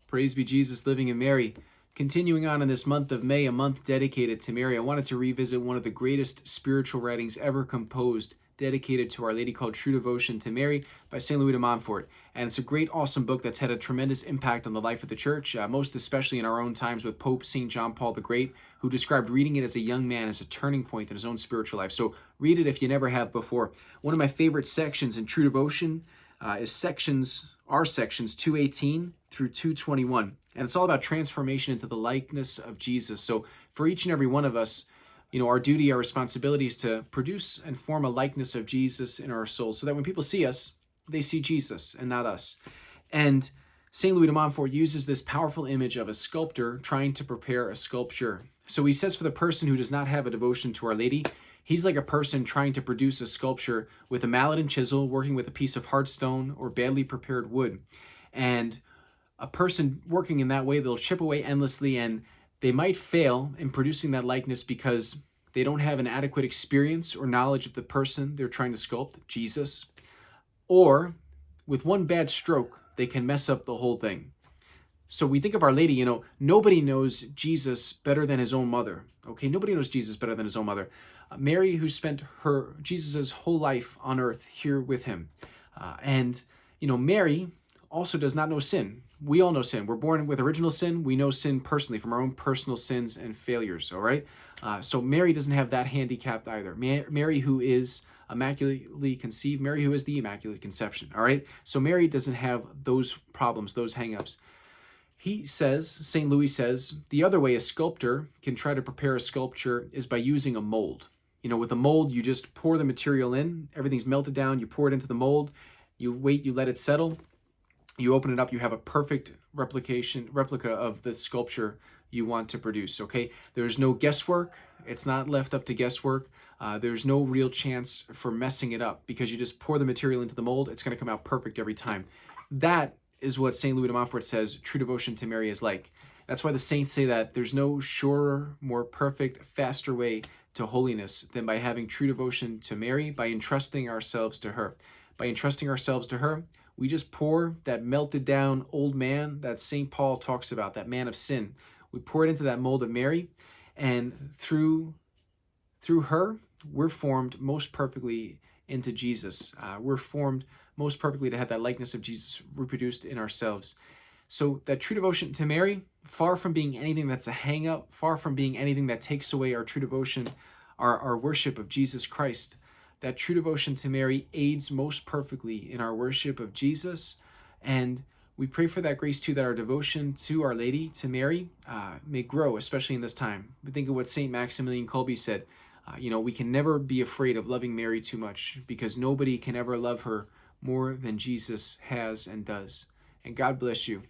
Praise be Jesus, living in Mary. Continuing on in this month of May, a month dedicated to Mary, I wanted to revisit one of the greatest spiritual writings ever composed, dedicated to Our Lady, called True Devotion to Mary by St. Louis de Montfort. And it's a great, awesome book that's had a tremendous impact on the life of the church, most especially in our own times with Pope St. John Paul the Great, who described reading it as a young man as a turning point in his own spiritual life. So read it if you never have before. One of my favorite sections in True Devotion are sections 218 through 221. And it's all about transformation into the likeness of Jesus. So for each and every one of us, our duty, our responsibility is to produce and form a likeness of Jesus in our souls so that when people see us, they see Jesus and not us. And St. Louis de Montfort uses this powerful image of a sculptor trying to prepare a sculpture. So he says for the person who does not have a devotion to Our Lady, he's like a person trying to produce a sculpture with a mallet and chisel, working with a piece of hard stone or badly prepared wood. And a person working in that way, they'll chip away endlessly, and they might fail in producing that likeness because they don't have an adequate experience or knowledge of the person they're trying to sculpt, Jesus. Or with one bad stroke, they can mess up the whole thing. So we think of Our Lady, nobody knows Jesus better than his own mother. Okay, nobody knows Jesus better than his own mother. Mary, who spent Jesus's whole life on earth here with him. And Mary also does not know sin. We all know sin. We're born with original sin. We know sin personally from our own personal sins and failures, all right? So Mary doesn't have that handicapped either. Mary, who is immaculately conceived, Mary, who is the Immaculate Conception, all right? So Mary doesn't have those problems, those hang-ups. St. Louis says, the other way a sculptor can try to prepare a sculpture is by using a mold. With a mold, you just pour the material in, everything's melted down, you pour it into the mold, you wait, you let it settle, you open it up, you have a perfect replica of the sculpture you want to produce, okay? There's no guesswork. It's not left up to guesswork. There's no real chance for messing it up because you just pour the material into the mold. It's going to come out perfect every time. That is what St. Louis de Montfort says true devotion to Mary is like. That's why the saints say that there's no surer, more perfect, faster way to holiness than by having true devotion to Mary, by entrusting ourselves to her. By entrusting ourselves to her, we just pour that melted down old man that St. Paul talks about, that man of sin. We pour it into that mold of Mary, and through her, we're formed most perfectly into Jesus. We're formed most perfectly to have that likeness of Jesus reproduced in ourselves. So that true devotion to Mary, far from being anything that's a hang-up, far from being anything that takes away our true devotion, our worship of Jesus Christ, that true devotion to Mary aids most perfectly in our worship of Jesus. And we pray for that grace too, that our devotion to Our Lady, to Mary, may grow, especially in this time. We think of what St. Maximilian Kolbe said. We can never be afraid of loving Mary too much because nobody can ever love her more than Jesus has and does. And God bless you.